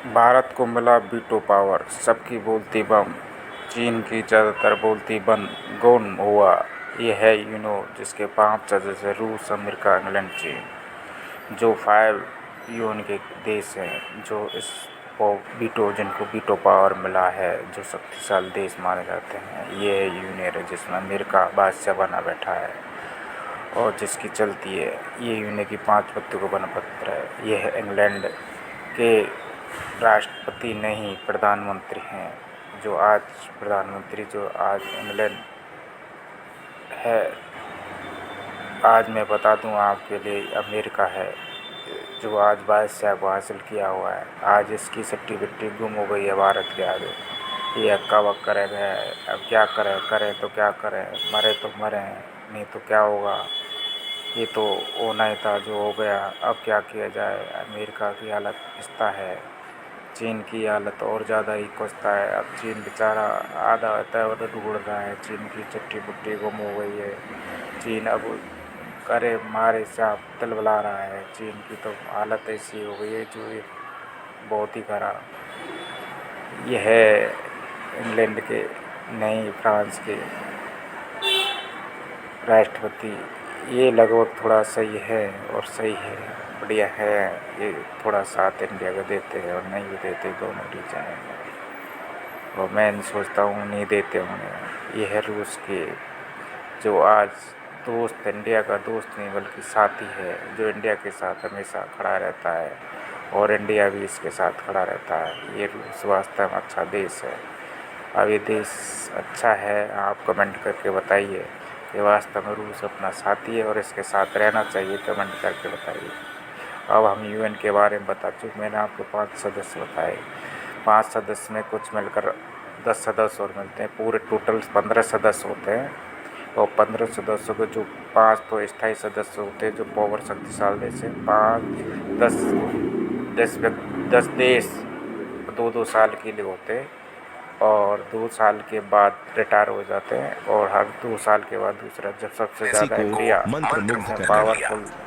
भारत को मिला veto power, सबकी बोलती बम, चीन की ज़्यादातर बोलती बंद गौन हुआ। ये है यूनो जिसके 5 सदस्य रूस, अमेरिका, इंग्लैंड, चीन, जो 5 यून के देश हैं, जो इस वीटो जिनको वीटो पावर मिला है, जो शक्तिशाली देश माने जाते हैं। ये है यूनियन जिसमें अमेरिका बादशाह बना बैठा है और जिसकी चलती है। ये यूनियन की 5 पत्तियों का बनपत्र है। ये है इंग्लैंड के राष्ट्रपति नहीं प्रधानमंत्री हैं, जो आज इंग्लैंड है। आज मैं बता दूं आपके लिए, अमेरिका है जो आज बादशाह को हासिल किया हुआ है। आज इसकी सट्टी बिट्टी गुम हो गई है भारत के आगे। ये हक्का बक्का रह गया है। अब क्या करें तो क्या करें, मरे तो मरे, नहीं तो क्या होगा। ये तो होना ही था जो हो गया। अब क्या किया जाए। अमेरिका की हालत पिस्ता है, चीन की हालत और ज़्यादा ही कोसता है। अब चीन बेचारा आधा होता है और ढूंढ रहा है। चीन की चट्टी बुट्टी गुम हो गई है। चीन अब करे मारे साहब तिलबला रहा है। चीन की तो हालत ऐसी हो गई है जो ये बहुत ही खराब। यह है इंग्लैंड के नहीं फ्रांस के राष्ट्रपति। ये लगभग थोड़ा सही है और सही है, बढ़िया है। ये थोड़ा साथ इंडिया को देते हैं और नहीं भी देते, दोनों रीजन हैं। और मैं सोचता हूँ नहीं देते होंगे। ये है रूस के, जो आज दोस्त, इंडिया का दोस्त नहीं बल्कि साथी है, जो इंडिया के साथ हमेशा खड़ा रहता है और इंडिया भी इसके साथ खड़ा रहता है। ये रूस वास्तव में अच्छा देश है। अब ये देश अच्छा है, आप कमेंट करके बताइए कि वास्तव में रूस अपना साथी है और इसके साथ रहना चाहिए। कमेंट करके बताइए। अब हम यूएन के बारे में बता चुके। मैंने आपको 5 सदस्य बताए। 5 सदस्य में कुछ मिलकर 10 सदस्य और मिलते हैं। पूरे टोटल 15 सदस्य होते हैं और 15 सदस्यों को जो 5 तो स्थायी सदस्य होते हैं, जो पावर शक्तिशाली देश है। 10 देश 2-2 साल के लिए होते हैं और 2 साल के बाद रिटायर हो जाते हैं। और हर 2 साल के बाद दूसरा, जब सबसे ज़्यादा इंडिया पावरफुल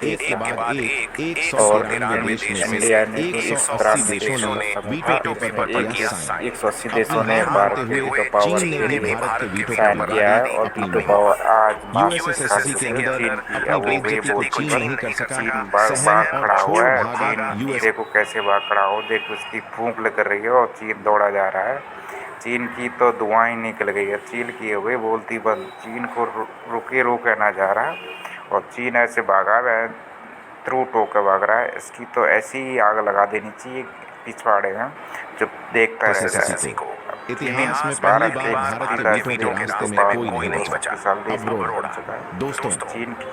देश एक के बाद एक और 193 देश में इंडिया ने 180 देशों ने वीटो पेपर पर किया साइन। 180 देशों ने अपनी हार भारत मानते के हुए वीटो पावर चीन ने के भी लिए भारत के वीटो साइन पर किया लगा है। दी और अपनी वीटो मुहर। पावर आज यूएसएससी के अंदर अपनी बेइज्जती को चीन नहीं कर सका। सहन भाग और खड़ा हुआ छोड़ है। भागा चीन यूएस। देखो कैसे भाग खड़ा हो, देखो उसकी फूंक लग रही है और चीन दौड़ा जा रहा है। चीन की तो दुआएं निकल गई है। चीन की हो गई बोलती बंद। चीन को रोके ना जा रहा और चीन ऐसे भागा है, थ्रू टोके भाग रहा है। इसकी तो ऐसी ही आग लगा देनी चाहिए पिछवाड़े में, जो देखता रह जाए। इतिहास में पहली भारत बार भारत के वीटो के रास्ते में कोई नहीं बचा। अवरोध। दोस्तों,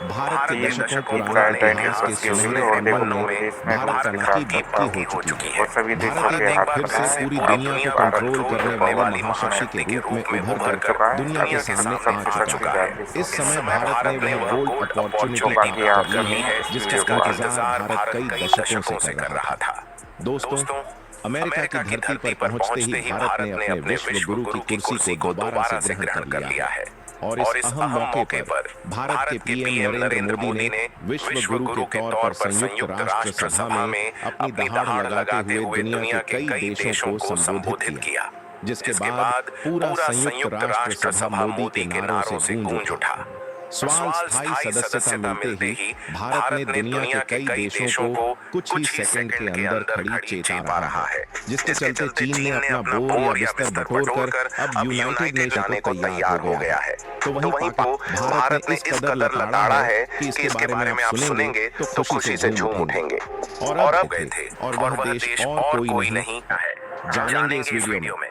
भारत के दशकों पुराने इतिहास के सुनहरे पन्नों में भारत का नाम की बत्ती हो चुकी है। भारत एक बार फिर से पूरी दुनिया को कंट्रोल करने वाली महाशक्ति के रूप में उभर कर दुनिया के सामने आ चुका है। इस समय भारत ने वह गोल्ड अपॉर्चुनिटी प्राप्त कर ली है जिसका इंतजार भारत कई दशकों से कर रहा था। दोस्तों, अमेरिका की धरती पर पहुंचते ही भारत ने अपने विश्व गुरु की कुर्सी को दोबारा से ग्रहण कर लिया है। और इस अहम मौके पर भारत के पीएम नरेंद्र मोदी ने विश्व गुरु के तौर पर संयुक्त राष्ट्र सभा में अपनी दहाड़ लगाते हुए दुनिया के कई देशों को संबोधित किया, जिसके बाद पूरा संयुक्त राष्ट्र सभा मोदी के नारों से गूंज उठा। सवाल स्थायी सदस्यता मिलते ही भारत ने दुनिया के कई देशों को कुछ ही सेकंड के अंदर खड़ी चेता रहा है, जिसके चलते चीन ने अपना बोर या बिस्तर बटोर कर अब यूनाइटेड नेशन को तैयार हो गया है। तो वहीं भारत ने इस कदर लताड़ा है कि इसके बारे में आप सुनेंगे तो खुशी से झूम उठेंगे। और अब गए थे और वह देश और कोई नहीं है, जानेंगे इस वीडियो में।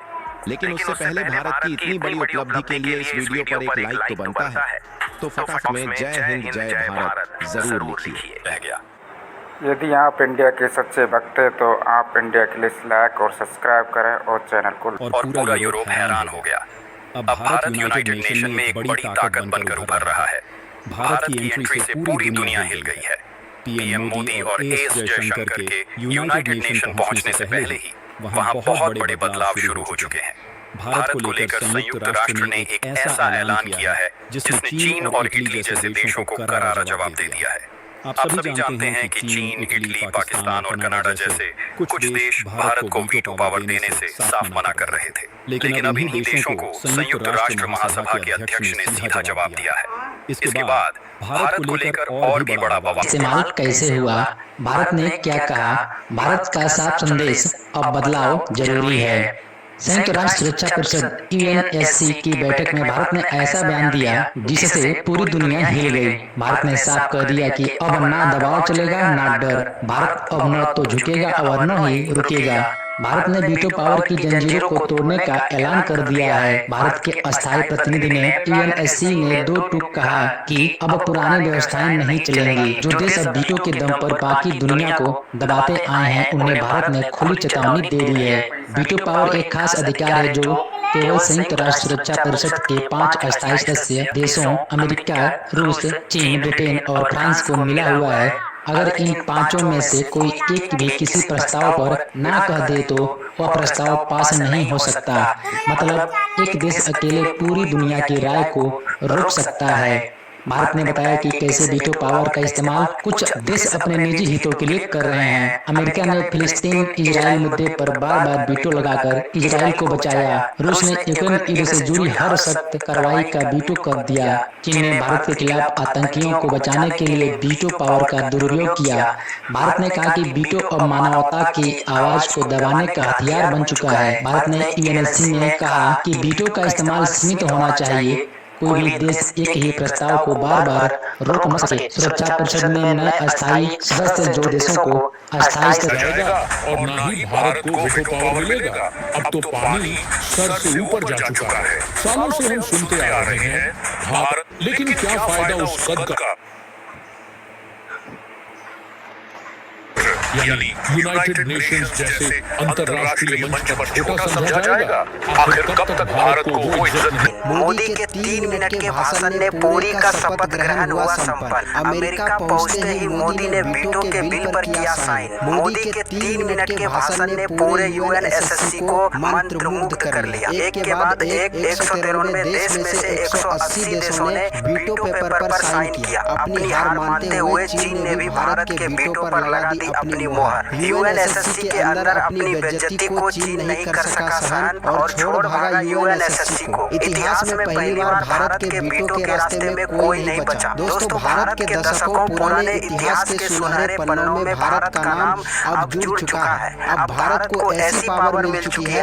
लेकिन उससे पहले भारत की इतनी बड़ी उपलब्धि के लिए इस वीडियो पर एक लाइक तो बनता है। तो फटाफट में जय हिंद जय भारत जरूर लिखिए। यदि आप इंडिया के सच्चे भक्त हैं तो आप इंडिया के लिए लाइक और सब्सक्राइब करें और चैनल को। और पूरा यूरोप हैरान हो गया। अब भारत यूनाइटेड नेशन में एक बड़ी ताकत बनकर उभर रहा है। भारत की एंट्री से पूरी दुनिया हिल गई है। पीएम मोदी और एस जयशंकर के यूनाइटेड नेशन पहुंचने से पहले ही वहां बहुत बड़े बदलाव शुरू हो चुके हैं। भारत को लेकर संयुक्त राष्ट्र ने एक ऐसा ऐलान किया है जिसने चीन और इटली जैसे देशों को करारा जवाब दे दिया है। आप सभी जानते हैं कि चीन, इटली, पाकिस्तान और कनाडा जैसे कुछ देश भारत को वीटो पावर देने से साफ मना कर रहे थे, लेकिन अब इन्हीं देशों को संयुक्त राष्ट्र महासभा के अध्यक्ष ने सीधा जवाब दिया है। इसके बाद भारत को लेकर और भी बड़ा बवाल इस्तेमाल कैसे हुआ, भारत ने क्या कहा, भारत का साफ संदेश, अब बदलाव जरूरी है। संयुक्त राष्ट्र सुरक्षा परिषद यूएनएससी की बैठक में भारत ने ऐसा बयान दिया जिससे पूरी दुनिया हिल गई। भारत ने साफ कर दिया कि अब ना दबाव चलेगा ना डर, भारत अब न तो झुकेगा और न ही रुकेगा। भारत ने वीटो पावर की जंजीरों को तोड़ने का ऐलान कर दिया है। भारत के अस्थायी प्रतिनिधि ने यूएनएससी ने दो टूक कहा कि अब पुरानी व्यवस्थाएं नहीं चलेंगी। जो देश अब वीटो के दम पर बाकी दुनिया को दबाते आए हैं, उन्हें भारत ने खुली चेतावनी दे दी है। वीटो पावर एक खास अधिकार है जो केवल संयुक्त राष्ट्र सुरक्षा परिषद के 5 अस्थायी सदस्य देशों अमेरिका, रूस, चीन, ब्रिटेन और फ्रांस को मिला हुआ है। अगर इन पांचों में से कोई एक भी किसी प्रस्ताव पर ना कह दे तो वह प्रस्ताव पास नहीं हो सकता। मतलब एक देश अकेले पूरी दुनिया की राय को रोक सकता है। भारत ने बताया कि कैसे वीटो पावर का इस्तेमाल कुछ देश अपने निजी हितों के लिए कर रहे हैं। अमेरिका ने फिलिस्तीन इजराइल मुद्दे पर बार बार वीटो लगाकर इजराइल को बचाया। रूस ने यूक्रेन युद्ध से जुड़ी हर सख्त कार्रवाई का वीटो कर दिया। चीन ने भारत के खिलाफ आतंकियों को बचाने के लिए वीटो पावर का दुरुपयोग किया। भारत ने कहा कि वीटो अब मानवता की आवाज को दबाने का हथियार बन चुका है। भारत ने यूएनएससी ने कहा कि वीटो का इस्तेमाल सीमित होना चाहिए। कोई भी देश एक ही प्रस्ताव को बार बार रोक न सके। सुरक्षा परिषद में नए अस्थायी सदस्य जो देशों को अस्थायी जाएगा और न ही भारत को वीटो पावर मिलेगा। अब तो पानी सर से ऊपर जा चुका है। सालों से हम सुनते आ रहे हैं भारत, लेकिन क्या फायदा उस कद का, यानी यूनाइटेड नेशंस जैसे अंतर्राष्ट्रीय मंच पर छोटा समझा जाएगा। आखिर कब तक भारत को वो इज्जत नहीं। मोदी के 3 मिनट के भाषण में पूरी का शपथ ग्रहण हुआ संपन्न। अमेरिका पहुंचते ही मोदी ने वीटो के बिल पर किया साइन। मोदी के 3 मिनट के भाषण ने पूरे यूएनएससी को मंत्रमुग्ध कर लिया। एक के बाद एक 193 देश में से 180 देशों ने वीटो पेपर पर साइन किया। अपनी हार मानते हुए चीन ने भी भारत के वीटो पर लगा दी अपनी मोहर। यूएनएससी के अंदर अपनी बेइज्जती को चीन नहीं कर सका सहन और छोड़ भागा यूएनएससी को। इतिहास में पहली बार भारत के वीटो के रास्ते में कोई नहीं बचा। दोस्तों, भारत के दशकों पुराने इतिहास के सुनहरे पन्नों में भारत का नाम अब जुड़ चुका है। अब भारत को ऐसी पावर मिल चुकी है